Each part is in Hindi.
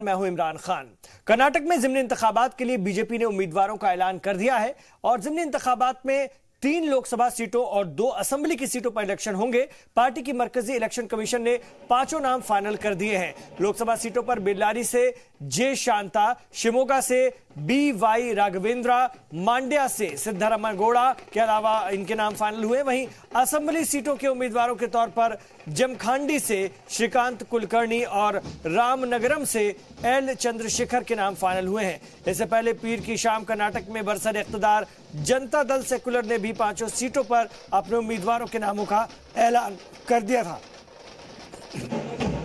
मैं हूं इमरान खान। कर्नाटक में ज़िमनी इंतखाबात के लिए बीजेपी ने उम्मीदवारों का ऐलान कर दिया है और ज़िमनी इंतखाबात में 3 लोकसभा सीटों और 2 असेंबली की सीटों पर इलेक्शन होंगे। पार्टी की मरकजी इलेक्शन कमीशन ने 5 नाम फाइनल कर दिए हैं। लोकसभा सीटों पर बेल्लारी से जे शांता, शिमोगा से BY राघवेंद्रा, मांड्या से सिद्धरामगौड़ा के अलावा इनके नाम फाइनल हुए। वहीं असेंबली सीटों के उम्मीदवारों के तौर पर जमखंडी से श्रीकांत कुलकर्णी और रामनगरम से L चंद्रशेखर के नाम फाइनल हुए हैं। इससे पहले पीर की शाम कर्नाटक में बरसर इख्तिदार जनता दल सेकुलर ने भी 5 सीटों पर अपने उम्मीदवारों के नामों का ऐलान कर दिया था।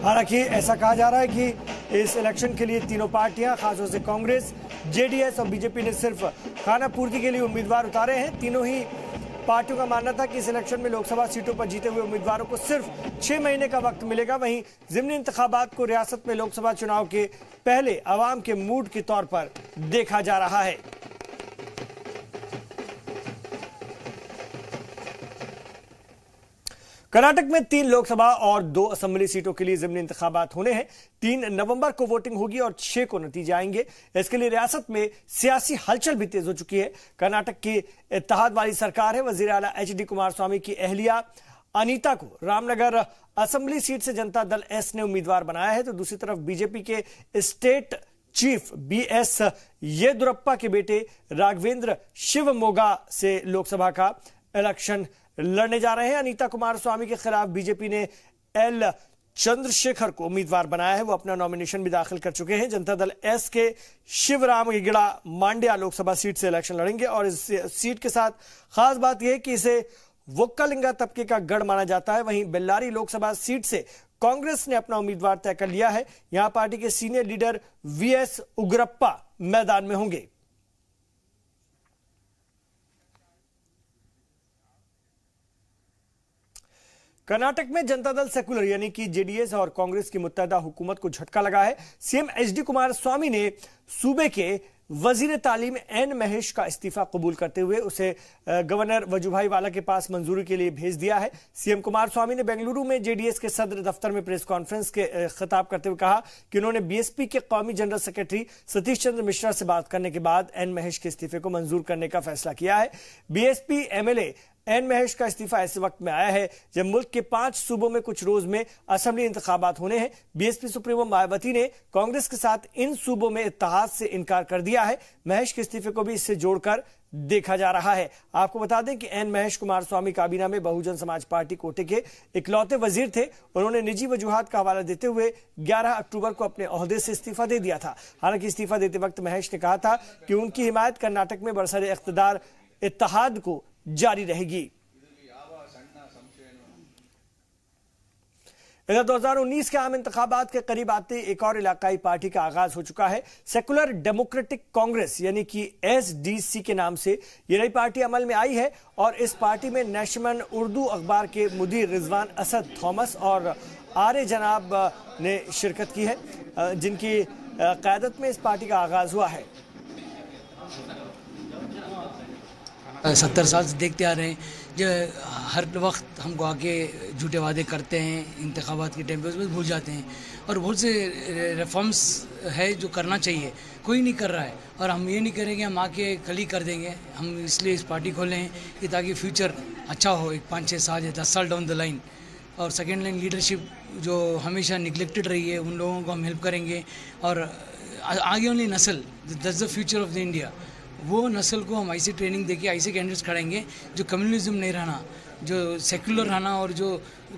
हालांकि ऐसा कहा जा रहा है कि इस इलेक्शन के लिए तीनों पार्टियां, खासतौर से कांग्रेस, JDS और बीजेपी ने सिर्फ खाना पूर्ति के लिए उम्मीदवार उतारे हैं। तीनों ही पार्टियों का मानना था कि इस इलेक्शन में लोकसभा सीटों पर जीते हुए उम्मीदवारों को सिर्फ 6 महीने का वक्त मिलेगा। वहीं ज़िमनी इंतखाबात को रियासत में लोकसभा चुनाव के पहले आवाम के मूड के तौर पर देखा जा रहा है। कर्नाटक में 3 लोकसभा और 2 असेंबली सीटों के लिए ज़िमनी इंतखाबात होने हैं। 3 नवंबर को वोटिंग होगी और 6 को नतीजे आएंगे। इसके लिए रियासत में सियासी हलचल भी तेज हो चुकी है। कर्नाटक की इत्तेहाद वाली सरकार है। वजीर आला HD कुमारस्वामी की अहलिया अनीता को रामनगर असेंबली सीट से जनता दल S ने उम्मीदवार बनाया है, तो दूसरी तरफ बीजेपी के स्टेट चीफ BS येदुरप्पा के बेटे राघवेंद्र शिवमोगा से लोकसभा का इलेक्शन लड़ने जा रहे हैं। अनीता कुमारस्वामी के खिलाफ बीजेपी ने L चंद्रशेखर को उम्मीदवार बनाया है। वो अपना नॉमिनेशन भी दाखिल कर चुके हैं। जनता दल S के शिवराम गिगड़ा मांड्या लोकसभा सीट से इलेक्शन लड़ेंगे और इस सीट के साथ खास बात यह है कि इसे वोक्कालिंगा तबके का गढ़ माना जाता है। वहीं बेल्लारी लोकसभा सीट से कांग्रेस ने अपना उम्मीदवार तय कर लिया है। यहां पार्टी के सीनियर लीडर VS उग्रप्पा मैदान में होंगे। कर्नाटक में जनता दल सेकुलर यानी कि JDS और कांग्रेस की मुत्तहदा हुकूमत को झटका लगा है। CM HD कुमारस्वामी ने सूबे के वजीर तालीम N महेश का इस्तीफा कबूल करते हुए उसे गवर्नर वजुभाई वाला के पास मंजूरी के लिए भेज दिया है। CM कुमारस्वामी ने बेंगलुरु में JDS के सदर दफ्तर में प्रेस कॉन्फ्रेंस के खिताब करते हुए कहा कि उन्होंने BSP के कौमी जनरल सेक्रेटरी सतीश चंद्र मिश्रा से बात करने के बाद N महेश के इस्तीफे को मंजूर करने का फैसला किया है। BSP MLA N महेश का इस्तीफा ऐसे वक्त में आया है जब मुल्क के 5 सूबों में कुछ रोज में असेंबली इंतखाबात होने हैं। BSP सुप्रीमो मायावती ने कांग्रेस के साथ इन सूबों में इत्तेहाद से इनकार कर दिया है। महेश के इस्तीफे को भी इससे जोड़कर देखा जा रहा है। आपको बता दें कि N महेश कुमारस्वामी काबीना में बहुजन समाज पार्टी कोटे के इकलौते वजीर थे। उन्होंने निजी वजूहात का हवाला देते हुए 11 अक्टूबर को अपने ओहदे से इस्तीफा दे दिया था। हालांकि इस्तीफा देते वक्त महेश ने कहा था कि उनकी हिमायत कर्नाटक में बरसरे इख्तिदार इत्तेहाद को जारी रहेगी। इधर 2019 के आम इंतखाबात के करीब आते एक और इलाकाई पार्टी का आगाज हो चुका है। सेकुलर डेमोक्रेटिक कांग्रेस यानी कि SDC के नाम से ये नई पार्टी अमल में आई है और इस पार्टी में नेशमन उर्दू अखबार के मुदीर रिजवान असद थॉमस और आर्य जनाब ने शिरकत की है, जिनकी क़यादत में इस पार्टी का आगाज हुआ है। 70 साल से देखते आ रहे हैं जो हर वक्त हमको आके झूठे वादे करते हैं, इंतखाबात के टाइम पे उसमें भूल जाते हैं और बहुत से रिफॉर्म्स है जो करना चाहिए, कोई नहीं कर रहा है। और हम ये नहीं करेंगे हम आके कल ही कर देंगे। हम इसलिए इस पार्टी खोले हैं कि ताकि फ्यूचर अच्छा हो, एक 5-6 साल या 10 साल डाउन द लाइन। और सेकेंड लाइन लीडरशिप जो हमेशा निगलेक्टेड रही है उन लोगों को हम हेल्प करेंगे। और आगे वाली नस्ल, that's the future of the India, वो नस्ल को हम ऐसी ट्रेनिंग देके ऐसे कैंडिडेट्स खड़ेंगे जो कम्युनलिज्म नहीं रहना, जो सेक्युलर रहना और जो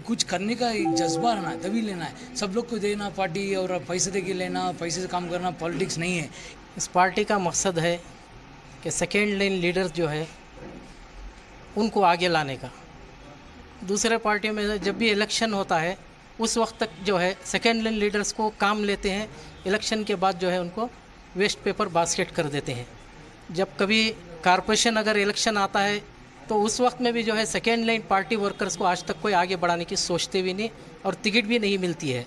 कुछ करने का एक जज्बा रहना, तभी लेना है। सब लोग को देना पार्टी और पैसे दे के लेना, पैसे से काम करना पॉलिटिक्स नहीं है। इस पार्टी का मकसद है कि सेकेंड लाइन लीडर्स जो है उनको आगे लाने का। दूसरे पार्टियों में जब भी इलेक्शन होता है उस वक्त तक जो है सेकेंड लाइन लीडर्स को काम लेते हैं, इलेक्शन के बाद जो है उनको वेस्ट पेपर बास्केट कर देते हैं। जब कभी कारपोरेशन अगर इलेक्शन आता है तो उस वक्त में भी जो है सेकेंड लाइन पार्टी वर्कर्स को आज तक कोई आगे बढ़ाने की सोचते भी नहीं और टिकट भी नहीं मिलती है।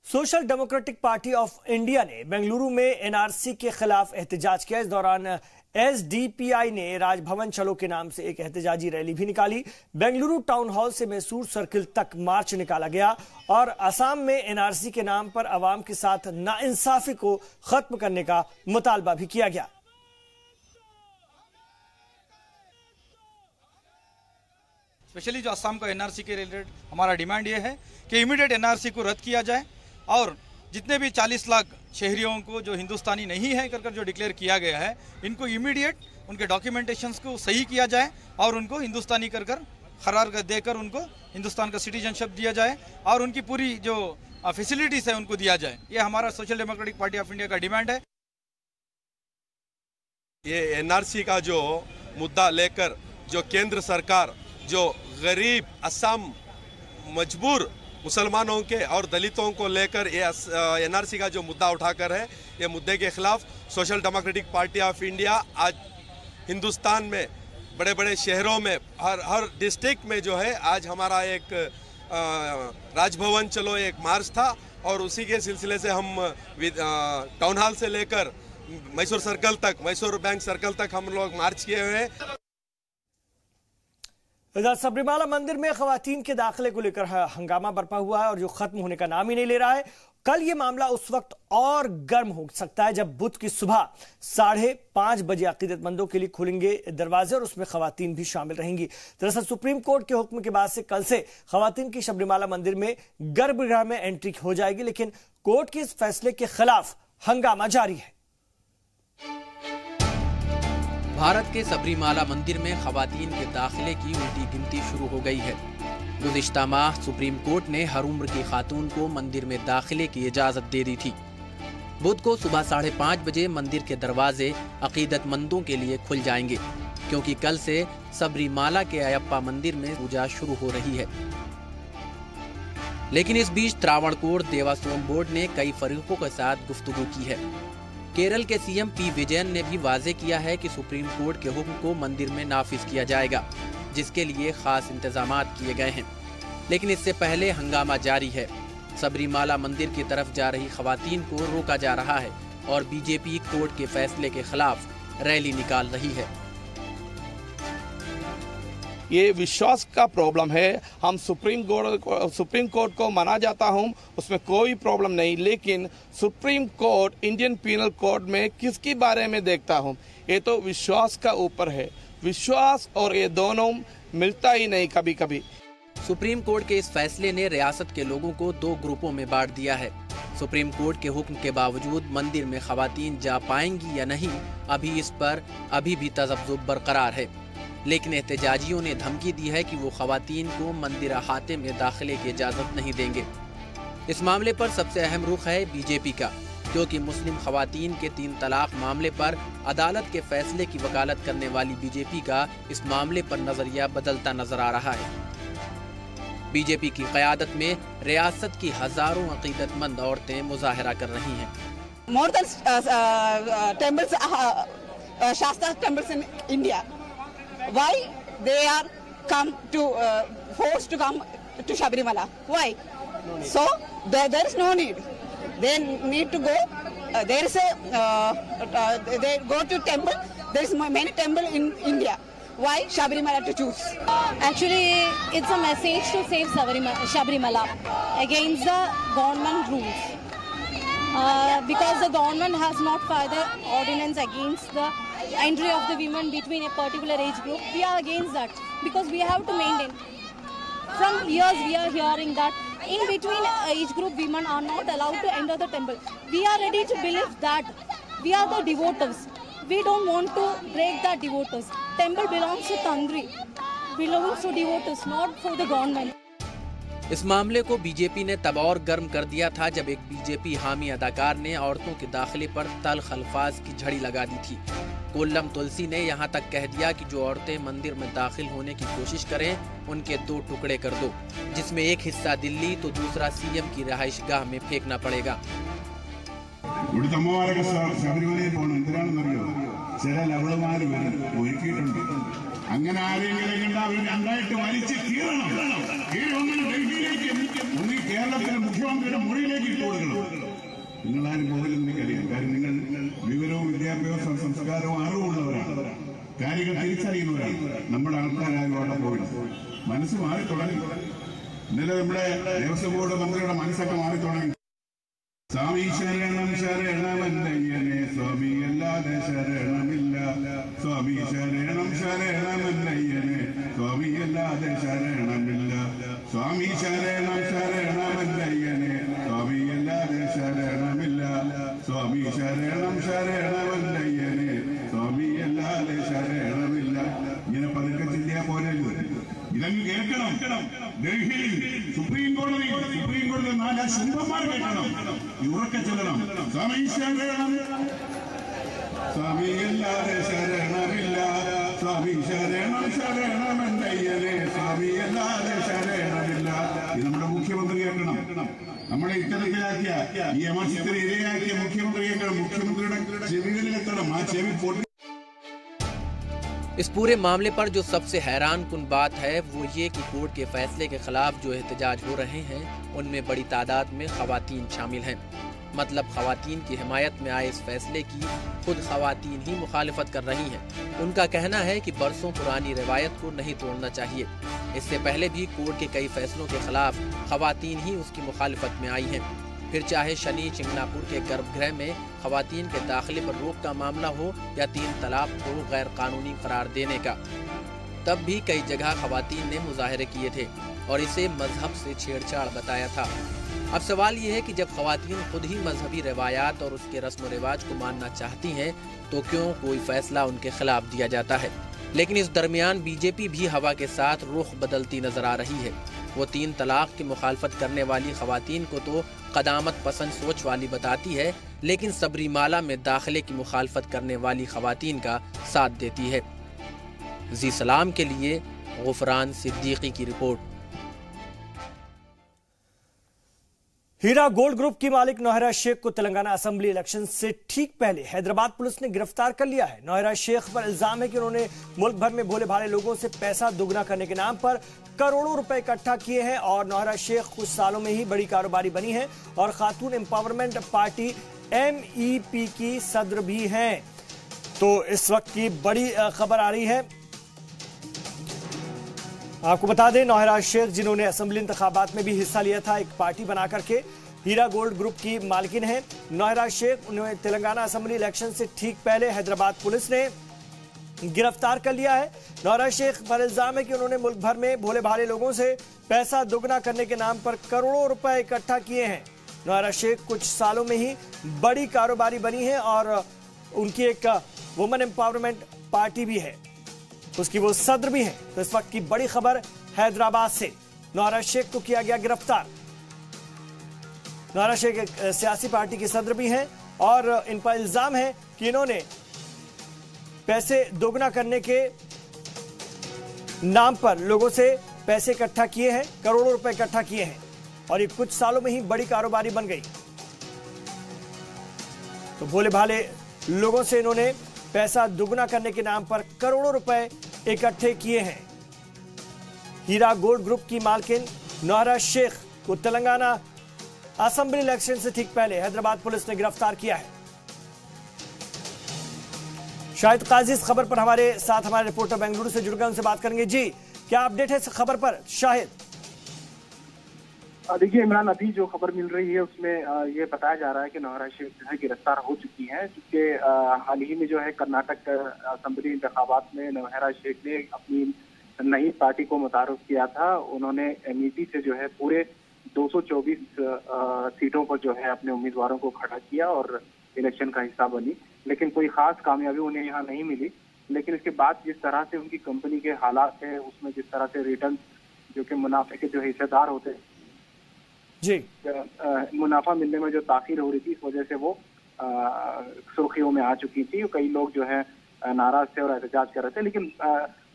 Social democratic party of India ने बेंगलुरु में NRC के खिलाफ एहतजाज किया। इस दौरान एसडीपीआई ने राजभवन चलो के नाम से एक एहतजाजी रैली भी निकाली। बेंगलुरु टाउन हॉल से मैसूर सर्किल तक मार्च निकाला गया और असम में एनआरसी के नाम पर अवाम के साथ नाइंसाफी को खत्म करने का मुतालबा भी किया गया। स्पेशली जो असम का एनआरसी के रिलेटेड हमारा डिमांड ये है कि इमीडिएट एनआरसी को रद्द किया जाए और जितने भी 40 लाख शहरियों को जो हिंदुस्तानी नहीं है कर जो डिक्लेयर किया गया है, इनको इमीडिएट उनके डॉक्यूमेंटेशंस को सही किया जाए और उनको हिंदुस्तानी कर करार देकर उनको हिंदुस्तान का सिटीजनशिप दिया जाए और उनकी पूरी जो फैसिलिटीज है उनको दिया जाए। ये हमारा social democratic party of India का डिमांड है। ये एनआरसी का जो मुद्दा लेकर जो केंद्र सरकार जो गरीब असम मजबूर मुसलमानों के और दलितों को लेकर ये एनआरसी का जो मुद्दा उठाकर है, ये मुद्दे के खिलाफ social democratic party of India आज हिंदुस्तान में बड़े बड़े शहरों में हर डिस्ट्रिक्ट में जो है आज हमारा एक राजभवन चलो एक मार्च था और उसी के सिलसिले से हम टाउन हॉल से लेकर मैसूर सर्कल तक, मैसूर बैंक सर्कल तक हम लोग मार्च किए हुए हैं। इधर सबरीमाला मंदिर में खवातीन के दाखिले को लेकर हंगामा बरपा हुआ है और जो खत्म होने का नाम ही नहीं ले रहा है। कल ये मामला उस वक्त और गर्म हो सकता है जब बुध की सुबह 5:30 बजे अकीदतमंदों के लिए खुलेंगे दरवाजे और उसमें खवातीन भी शामिल रहेंगी। दरअसल सुप्रीम कोर्ट के हुक्म के बाद से कल से खवातीन की सबरीमाला मंदिर में गर्भगृह में एंट्री हो जाएगी, लेकिन कोर्ट के इस फैसले के खिलाफ हंगामा जारी है। भारत के सबरीमाला मंदिर में खवातीन के दाखिले की उल्टी गिनती शुरू हो गई है। गुज़िश्ता माह सुप्रीम कोर्ट ने हर उम्र की खातून को मंदिर में दाखिले की इजाजत दे दी थी। बुध को सुबह 5:30 बजे मंदिर के दरवाजे अकीदतमंदों के लिए खुल जाएंगे, क्योंकि कल से सबरीमाला के अयप्पा मंदिर में पूजा शुरू हो रही है। लेकिन इस बीच त्रावणकोर देवास्वम बोर्ड ने कई फरीकों के साथ गुफ्तगू की है। केरल के सीएम पी विजयन ने भी वाजे किया है कि सुप्रीम कोर्ट के हुक्म को मंदिर में नाफिज किया जाएगा, जिसके लिए खास इंतजामात किए गए हैं। लेकिन इससे पहले हंगामा जारी है। सबरीमाला मंदिर की तरफ जा रही खवातीन को रोका जा रहा है और बीजेपी कोर्ट के फैसले के खिलाफ रैली निकाल रही है। ये विश्वास का प्रॉब्लम है। हम सुप्रीम कोर्ट को माना जाता हूँ, उसमें कोई प्रॉब्लम नहीं, लेकिन Supreme Court Indian Penal Code में किसके बारे में देखता हूँ, ये तो विश्वास का ऊपर है। विश्वास और ये दोनों मिलता ही नहीं कभी कभी। सुप्रीम कोर्ट के इस फैसले ने रियासत के लोगों को 2 ग्रुपों में बांट दिया है। सुप्रीम कोर्ट के हुक्म के बावजूद मंदिर में खवातीन जा पाएंगी या नहीं, अभी भी तज़ब्ज़ुब बरकरार है। लेकिन एहतजाजियों ने धमकी दी है कि वो खवातीन को मंदिर अहाते में दाखिले की इजाज़त नहीं देंगे। इस मामले पर सबसे अहम रुख है बीजेपी का, क्योंकि मुस्लिम खवातीन के 3 तलाक मामले पर अदालत के फैसले की वकालत करने वाली बीजेपी का इस मामले पर नजरिया बदलता नजर आ रहा है। बीजेपी की क़यादत में रियासत की हजारों अकीदतमंद औरतें मुजाहरा कर रही हैं। More than temples, Shastra temples in India. Why they are forced to come to Sabrimala? Why? So there is no need. They need to go. There is they go to temple. There is many temple in India. Why Sabrimala to choose? Actually, it's a message to save Sabrimala against the government rules. Because the government has not filed the ordinance against the entry of the women between a particular age group. We are against that because we have to maintain. From years we are hearing that in between age group women are not allowed to enter the temple. We are ready to believe that we are the devotees. We don't want to break the devotees. Temple belongs to Tandri, belongs to devotees, not for the government. इस मामले को बीजेपी ने तब और गर्म कर दिया था जब एक बीजेपी हामी अदाकार ने औरतों के दाखिले पर तल्ख अल्फाज की झड़ी लगा दी थी। कोल्लम तुलसी ने यहाँ तक कह दिया कि जो औरतें मंदिर में दाखिल होने की कोशिश करें उनके 2 टुकड़े कर दो, जिसमें एक हिस्सा दिल्ली तो दूसरा सीएम की रिहाइशगाह में फेंकना पड़ेगा। അങ്ങനെ ആരെങ്കിലും അവർ രണ്ടായിട്ട് വലിച്ച് കീറണം. കീഴൊന്നിന് ഡൽഹിയിലേക്ക് കേരളത്തിലെ മുഖ്യമന്ത്രിയുടെ മുറിയിലേക്ക് ഇട്ട് കൊടുക്കണം. നിങ്ങളാരും പോകില്ലെന്ന് എനിക്കറിയാം. കാര്യം നിങ്ങൾ വിവരവും വിദ്യാഭ്യാസവും സംസ്കാരവും അറിവുള്ളവരാണ്, കാര്യങ്ങൾ തിരിച്ചറിയുന്നവരാണ്. നമ്മുടെ ആൾക്കാരും അവിടെ പോയിട്ടുണ്ട്, മനസ്സ് മാറി തുടങ്ങി. ഇന്നലെ നമ്മുടെ ദേവസ്വം ബോർഡ് മന്ത്രിയുടെ മനസ്സൊക്കെ മാറി തുടങ്ങി. സ്വാമി ശരണം ശരണമല്ലയ്യനെ, സ്വാമി അല്ലാതെ ശരണമില്ല. സ്വാമി ശരണം ശരണമല്ലയ്യനെ, സ്വാമി അല്ലാതെ ശരണമില്ല. സ്വാമി ശരണം ശരണമല്ലയ്യനെ, സ്വാമി അല്ലാതെ ശരണമില്ല. സ്വാമി ശരണം ശരണമല്ലയ്യനെ, സ്വാമി അല്ലാതെ ശരണമില്ല. ഇങ്ങനെ പതുക്കെ ചിന്തിയാ പോരല്ലോ, ഇതങ്ങ് കേൾക്കണം. ഡൽഹിയിൽ സുപ്രീം കോടതി 4 ശുംഭന്മാർ കേൾക്കണം, ഉറക്കെ ചെല്ലണം. സ്വാമി ശരണം, സ്വാമി അല്ലാതെ ശരണമില്ല. സ്വാമി ശരണം ശരണമല്ലയ്യനെ, സ്വാമി അല്ലാതെ ശരണമില്ല. ഇത് നമ്മുടെ മുഖ്യമന്ത്രി കേൾക്കണം. നമ്മളെ ഇത്തരത്തിലാക്കിയ ഈ അമർഷത്തിന് ഇരയാക്കിയ മുഖ്യമന്ത്രി കേൾക്കണം. മുഖ്യമന്ത്രിയുടെ ചെവികളിലെത്തണം, ആ ചെവി പൊട്ടി. इस पूरे मामले पर जो सबसे हैरान कुन बात है वो ये कि कोर्ट के फैसले के खिलाफ जो एहतजाज हो रहे हैं उनमें बड़ी तादाद में खवातीन शामिल हैं। मतलब खवातीन की हिमायत में आए इस फैसले की खुद खवातीन ही मुखालिफत कर रही हैं। उनका कहना है कि बरसों पुरानी रिवायत को नहीं तोड़ना चाहिए। इससे पहले भी कोर्ट के कई फैसलों के खिलाफ खवातीन ही उसकी मुखालिफत में आई हैं। फिर चाहे शनि चिंगनापुर के गर्भगृह में खवातीन के दाखिले पर रोक का मामला हो या 3 तलाक को गैर कानूनी करार देने का, तब भी कई जगह खवातीन ने मुजाहरे किए थे और इसे मजहब से छेड़छाड़ बताया था। अब सवाल ये है कि जब खवातीन खुद ही मजहबी रवायात और उसके रस्म व रिवाज को मानना चाहती हैं तो क्यों कोई फैसला उनके खिलाफ दिया जाता है। लेकिन इस दरमियान बीजेपी भी हवा के साथ रुख बदलती नजर आ रही है। वो 3 तलाक की मुखालफत करने वाली खवातीन को तो कदामत पसंद सोच वाली बताती है, लेकिन सबरीमाला में दाखिले की मुखालफत करने वाली खवातीन का साथ देती है। जी सलाम के लिए गुफरान सिद्दीकी की रिपोर्ट। हीरा गोल्ड ग्रुप की मालिक नौहरा शेख को तेलंगाना असेंबली इलेक्शन से ठीक पहले हैदराबाद पुलिस ने गिरफ्तार कर लिया है। नौहरा शेख पर इल्जाम है कि उन्होंने मुल्क भर में भोले भाले लोगों से पैसा दुगना करने के नाम पर करोड़ों रुपए इकट्ठा किए हैं और नौहरा शेख कुछ सालों में ही बड़ी कारोबारी बनी है और खातून एम्पावरमेंट पार्टी MEP की सदर भी हैं। तो इस वक्त की बड़ी खबर आ रही है। आपको बता दें, नौहरा शेख जिन्होंने असेंबली इंतखाबात में भी हिस्सा लिया था, एक पार्टी बना करके हीरा गोल्ड ग्रुप की मालकिन है नौहरा शेख। उन्हें तेलंगाना असेंबली इलेक्शन से ठीक पहले हैदराबाद पुलिस ने गिरफ्तार कर लिया है। नौहरा शेख पर इल्जाम है कि उन्होंने मुल्क भर में भोले भाले लोगों से पैसा दुगना करने के नाम पर करोड़ों रुपए इकट्ठा किए हैं। नौहरा शेख कुछ सालों में ही बड़ी कारोबारी बनी है और उनकी एक वुमेन एम्पावरमेंट पार्टी भी है, उसकी वो सदर भी है। तो इस वक्त की बड़ी खबर हैदराबाद से, नौहरा शेख को किया गया गिरफ्तार। नौहरा शेख एक सियासी पार्टी की सदर भी हैं और इन पर इल्जाम है कि इन्होंने पैसे दोगुना करने के नाम पर लोगों से पैसे इकट्ठा किए हैं, करोड़ों रुपए इकट्ठा किए हैं और ये कुछ सालों में ही बड़ी कारोबारी बन गई। तो भोले भाले लोगों से इन्होंने पैसा दुगना करने के नाम पर करोड़ों रुपए इकट्ठे किए हैं। हीरा गोल्ड ग्रुप की मालकिन नौहरा शेख को तेलंगाना असेंबली इलेक्शन से ठीक पहले हैदराबाद पुलिस ने गिरफ्तार किया है। शाहिद काजी इस खबर पर हमारे साथ हमारे रिपोर्टर बेंगलुरु से जुड़ गए, उनसे बात करेंगे। जी, क्या अपडेट है इस खबर पर शाहिद? देखिए इमरान, अभी जो खबर मिल रही है उसमें ये बताया जा रहा है कि नौहरा शेख जो है गिरफ्तार हो चुकी हैं, क्योंकि हाल ही में जो है कर्नाटक असेंबली इंतखाबात में नौहरा शेख ने अपनी नई पार्टी को मुतारुफ किया था। उन्होंने MEP से जो है पूरे 224 सीटों पर जो है अपने उम्मीदवारों को खड़ा किया और इलेक्शन का हिस्सा बनी, लेकिन कोई खास कामयाबी उन्हें यहाँ नहीं मिली। लेकिन इसके बाद जिस तरह से उनकी कंपनी के हालात है, उसमें जिस तरह से रिटर्न जो कि मुनाफे के जो हिस्सेदार होते हैं जी, मुनाफा मिलने में जो ताखीर हो रही थी, इस वजह से वो सुर्खियों में आ चुकी थी। कई लोग जो है नाराज थे और एहतजाज कर रहे थे। लेकिन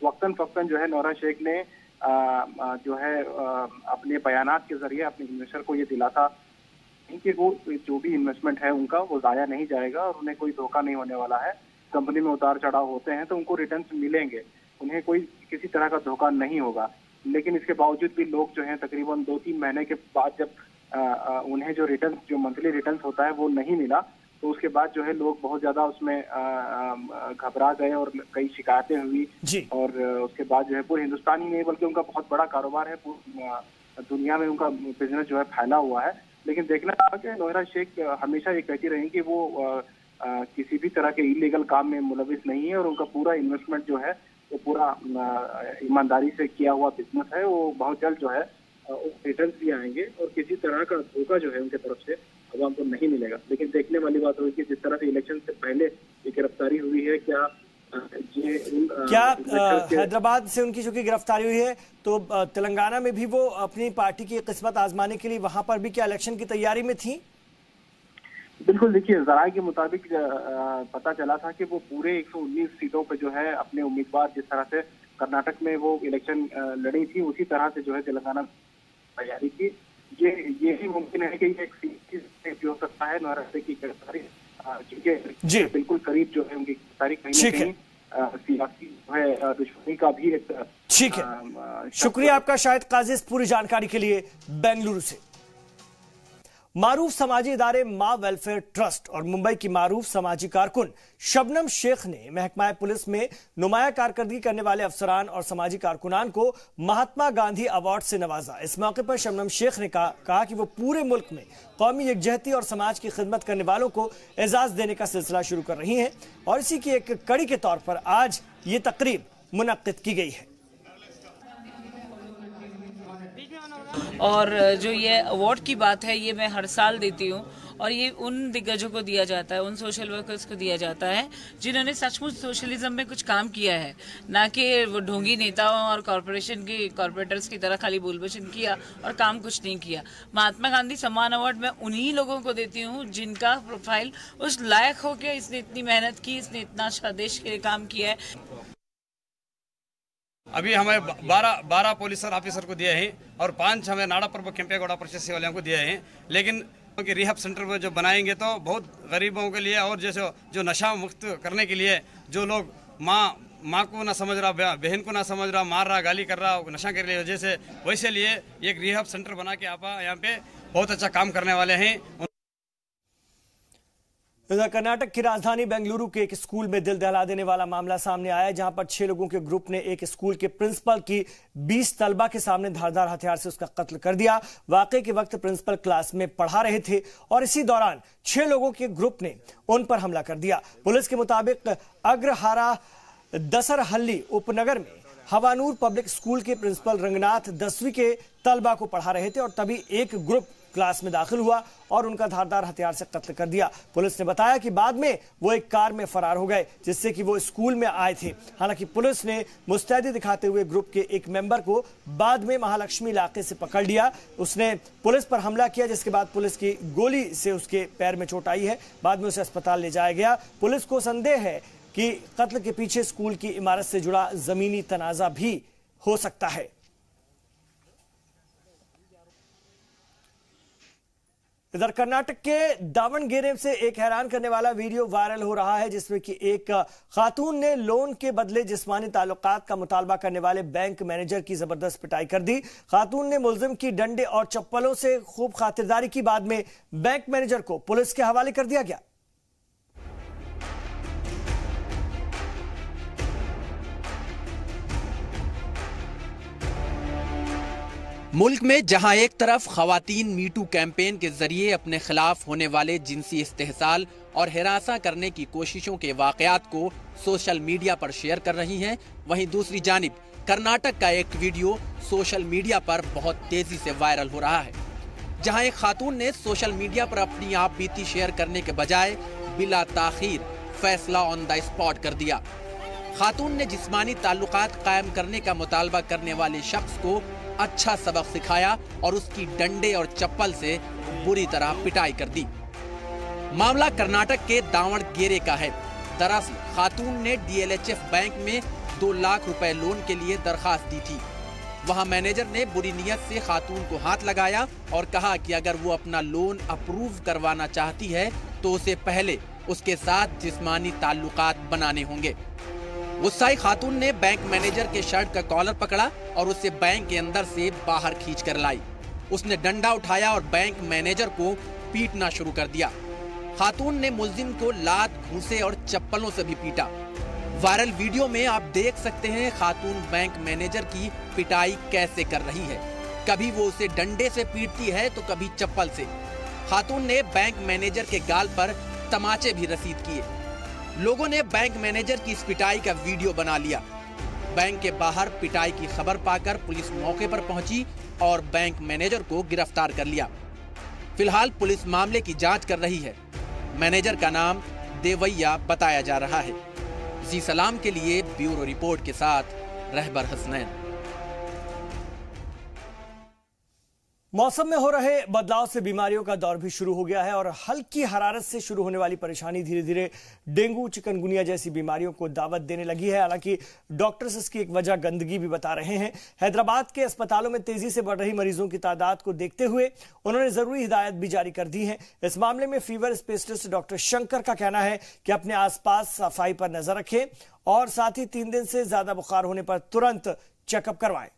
वक्तन फक्तन जो है नौहरा शेख ने जो है अपने बयानात के जरिए अपने इन्वेस्टर को ये दिलासा कि वो जो भी इन्वेस्टमेंट है उनका वो ज़ाया नहीं जाएगा और उन्हें कोई धोखा नहीं होने वाला है। कंपनी में उतार चढ़ाव होते हैं तो उनको रिटर्न्स मिलेंगे, उन्हें कोई किसी तरह का धोखा नहीं होगा। लेकिन इसके बावजूद भी लोग जो हैं तकरीबन 2-3 महीने के बाद जब उन्हें जो रिटर्न, जो मंथली रिटर्न होता है वो नहीं मिला। तो उसके बाद जो है लोग बहुत ज्यादा उसमें घबरा गए और कई शिकायतें हुई। और उसके बाद जो है पूरे हिंदुस्तान ही नहीं बल्कि उनका बहुत बड़ा कारोबार है, पूरी दुनिया में उनका बिजनेस जो है फैला हुआ है। लेकिन देखना था कि नौहरा शेख हमेशा ये कहती रही कि वो किसी भी तरह के इलीगल काम में मुलविस नहीं है और उनका पूरा इन्वेस्टमेंट जो है वो पूरा ईमानदारी से किया हुआ बिजनेस है। वो बहुत जल्द जो है रिटर्न भी आएंगे और किसी तरह का धोखा जो है उनके तरफ से अवाम को नहीं मिलेगा। लेकिन देखने वाली बात होगी कि जिस तरह से इलेक्शन से पहले ये गिरफ्तारी हुई है, क्या हैदराबाद से उनकी चूंकि गिरफ्तारी हुई है तो तेलंगाना में भी वो अपनी पार्टी की किस्मत आजमाने के लिए वहां पर भी क्या इलेक्शन की तैयारी में थी? बिल्कुल, देखिए जराये के मुताबिक पता चला था कि वो पूरे 119 सीटों पे जो है अपने उम्मीदवार, जिस तरह से कर्नाटक में वो इलेक्शन लड़ी थी उसी तरह से जो है तेलंगाना में तैयारी की। ये ही मुमकिन है कि एक सीट हो सकता है नौहरा शेख की गिरफ्तारी, क्योंकि बिल्कुल करीब जो है उनकी गिरफ्तारी कहीं ना कहीं सियासी जो है दुश्मनी का भी एक ठीक है। शुक्रिया आपका शाहिद काजी इस पूरी जानकारी के लिए बेंगलुरु से। मारूफ समाजी इदारे मां वेलफेयर ट्रस्ट और मुंबई की मारूफ समाजी कारकुन शबनम शेख ने महकमा पुलिस में नुमाया कारकर्दगी करने वाले अफसरान और समाजी कारकुनान को महात्मा गांधी अवार्ड से नवाजा। इस मौके पर शबनम शेख ने कहा कि वो पूरे मुल्क में कौमी यकजहती और समाज की खिदमत करने वालों को एजाज देने का सिलसिला शुरू कर रही हैं और इसी की एक कड़ी के तौर पर आज ये तकरीब मुनक्किद की गई है। और जो ये अवार्ड की बात है ये मैं हर साल देती हूँ और ये उन दिग्गजों को दिया जाता है, उन सोशल वर्कर्स को दिया जाता है जिन्होंने सचमुच सोशलिज्म में कुछ काम किया है, ना कि वो ढोंगी नेताओं और कॉरपोरेशन की कॉरपोरेटर्स की तरह खाली बोलबोल किया और काम कुछ नहीं किया। महात्मा गांधी सम्मान अवार्ड मैं उन्हीं लोगों को देती हूँ जिनका प्रोफाइल उस लायक हो के इसने इतनी मेहनत की, इसने इतना अच्छा देश के लिए काम किया है। अभी हमें 12 पुलिस ऑफिसर को दिए हैं और 5 हमें नाड़ापुर केंपेगौड़ा परिषद वालों को दिए हैं। लेकिन क्योंकि रिहब सेंटर में जो बनाएंगे तो बहुत गरीबों के लिए और जैसे जो नशा मुक्त करने के लिए जो लोग माँ को ना समझ रहा, बहन को ना समझ रहा, मार रहा, गाली कर रहा, नशा के लिए वजह से वैसे लिए एक रिहब सेंटर बना के आप यहाँ पे बहुत अच्छा काम करने वाले हैं। इधर कर्नाटक की राजधानी बेंगलुरु के एक स्कूल में दिल दहला देने वाला मामला सामने आया है, जहां पर 6 लोगों के ग्रुप ने एक स्कूल के प्रिंसिपल की 20 तलबा के सामने धारदार हथियार से उसका कत्ल कर दिया। वाकये के वक्त प्रिंसिपल क्लास में पढ़ा रहे थे और इसी दौरान 6 लोगों के ग्रुप ने उन पर हमला कर दिया। पुलिस के मुताबिक अग्रहारा दसरहल्ली उपनगर में हवानूर पब्लिक स्कूल के प्रिंसिपल रंगनाथ 10वीं के तलबा को पढ़ा रहे थे और तभी एक ग्रुप क्लास में दाखिल हुआ और उनका धारदार हथियार से कत्ल कर दिया। पुलिस ने बताया कि बाद में वो एक कार में फरार हो गए जिससे कि वो स्कूल में आए थे। हालांकि पुलिस ने मुस्तैदी दिखाते हुए ग्रुप के एक मेंबर को बाद में महालक्ष्मी इलाके से पकड़ लिया। उसने पुलिस पर हमला किया जिसके बाद पुलिस की गोली से उसके पैर में चोट आई है। बाद में उसे अस्पताल ले जाया गया। पुलिस को संदेह है कि कत्ल के पीछे स्कूल की इमारत से जुड़ा जमीनी तनाजा भी हो सकता है। इधर कर्नाटक के दावणगेरे से एक हैरान करने वाला वीडियो वायरल हो रहा है जिसमें कि एक खातून ने लोन के बदले जिस्मानी ताल्लुकात का मुतालबा करने वाले बैंक मैनेजर की जबरदस्त पिटाई कर दी। खातून ने मुलजिम की डंडे और चप्पलों से खूब खातिरदारी की। बाद में बैंक मैनेजर को पुलिस के हवाले कर दिया गया। मुल्क में जहां एक तरफ खवातीन मीटू कैंपेन के जरिए अपने खिलाफ होने वाले जिनसी इस्तेहसाल और हिरासा करने की कोशिशों के वाकयात को सोशल मीडिया पर शेयर कर रही हैं, वहीं दूसरी जानिब कर्नाटक का एक वीडियो सोशल मीडिया पर बहुत तेजी से वायरल हो रहा है, जहां एक खातून ने सोशल मीडिया पर अपनी आप बीती शेयर करने के बजाय बिला ताखीर फैसला ऑन द स्पॉट कर दिया। खातून ने जिस्मानी ताल्लुकात कायम करने का मुतालबा करने वाले शख्स को अच्छा सबक सिखाया और उसकी डंडे और चप्पल से बुरी तरह पिटाई कर दी। मामला कर्नाटक के दावणगेरे का है। दरअसल खातून ने DLHF बैंक में 2 लाख रुपए लोन के लिए दरखास्त दी थी। वहां मैनेजर ने बुरी नीयत से खातून को हाथ लगाया और कहा कि अगर वो अपना लोन अप्रूव करवाना चाहती है तो उसे पहले उसके साथ जिस्मानी ताल्लुकात बनाने होंगे। गुस्साई खातून ने बैंक मैनेजर के शर्ट का कॉलर पकड़ा और उसे बैंक के अंदर से बाहर खींच कर लाई। उसने डंडा उठाया और बैंक मैनेजर को पीटना शुरू कर दिया। खातून ने मुलजिम को लात, घूंसे और चप्पलों से भी पीटा। वायरल वीडियो में आप देख सकते हैं खातून बैंक मैनेजर की पिटाई कैसे कर रही है। कभी वो उसे डंडे से पीटती है तो कभी चप्पल से। खातून ने बैंक मैनेजर के गाल पर तमाचे भी रसीद किए। लोगों ने बैंक मैनेजर की इस पिटाई का वीडियो बना लिया। बैंक के बाहर पिटाई की खबर पाकर पुलिस मौके पर पहुंची और बैंक मैनेजर को गिरफ्तार कर लिया। फिलहाल पुलिस मामले की जांच कर रही है। मैनेजर का नाम देवैया बताया जा रहा है। जी सलाम के लिए ब्यूरो रिपोर्ट के साथ रहबर हसनैन। मौसम में हो रहे बदलाव से बीमारियों का दौर भी शुरू हो गया है और हल्की हरारत से शुरू होने वाली परेशानी धीरे धीरे डेंगू, चिकनगुनिया जैसी बीमारियों को दावत देने लगी है। हालांकि डॉक्टर्स इसकी एक वजह गंदगी भी बता रहे हैं। हैदराबाद के अस्पतालों में तेजी से बढ़ रही मरीजों की तादाद को देखते हुए उन्होंने जरूरी हिदायत भी जारी कर दी है। इस मामले में फीवर स्पेशलिस्ट डॉक्टर शंकर का कहना है कि अपने आसपास सफाई पर नजर रखें और साथ ही 3 दिन से ज्यादा बुखार होने पर तुरंत चेकअप करवाएं।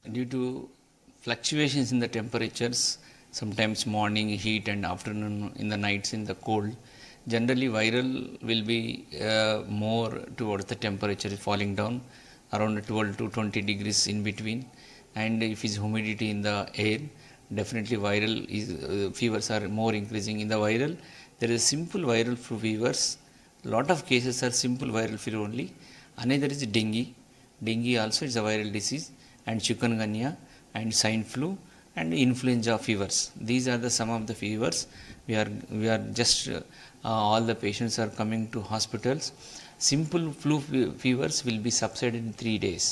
Due to fluctuations in the temperatures, sometimes morning heat and afternoon in the nights in the cold, generally viral will be more towards the temperature falling down around 12 to 20 degrees in between, and if is humidity in the air, definitely viral is fevers are more increasing in the viral. There is simple viral flu fevers. Lot of cases are simple viral fever only. Another is dengue. Dengue also is a viral disease, and chikungunya and swine flu and influenza fevers. These are the some of the fevers. We are just all the patients are coming to hospitals. Simple flu fevers will be subsided in 3 days,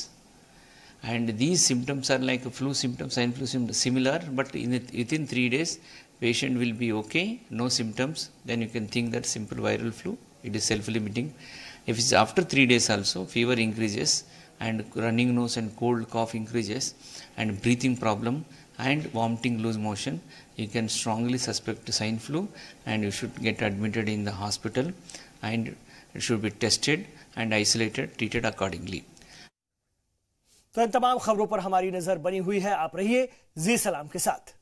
and these symptoms are like flu symptoms, swine flu symptoms similar, but within 3 days patient will be okay, no symptoms. Then you can think that simple viral flu. It is self-limiting. If it's after 3 days also fever increases and running nose and cold cough increases and breathing problem and vomiting, loose motion, you can strongly suspect swine flu and you should get admitted in the hospital and it should be tested and isolated, treated accordingly. तो इन तमाम खबरों पर हमारी नजर बनी हुई है। आप रहिए जी सलाम के साथ।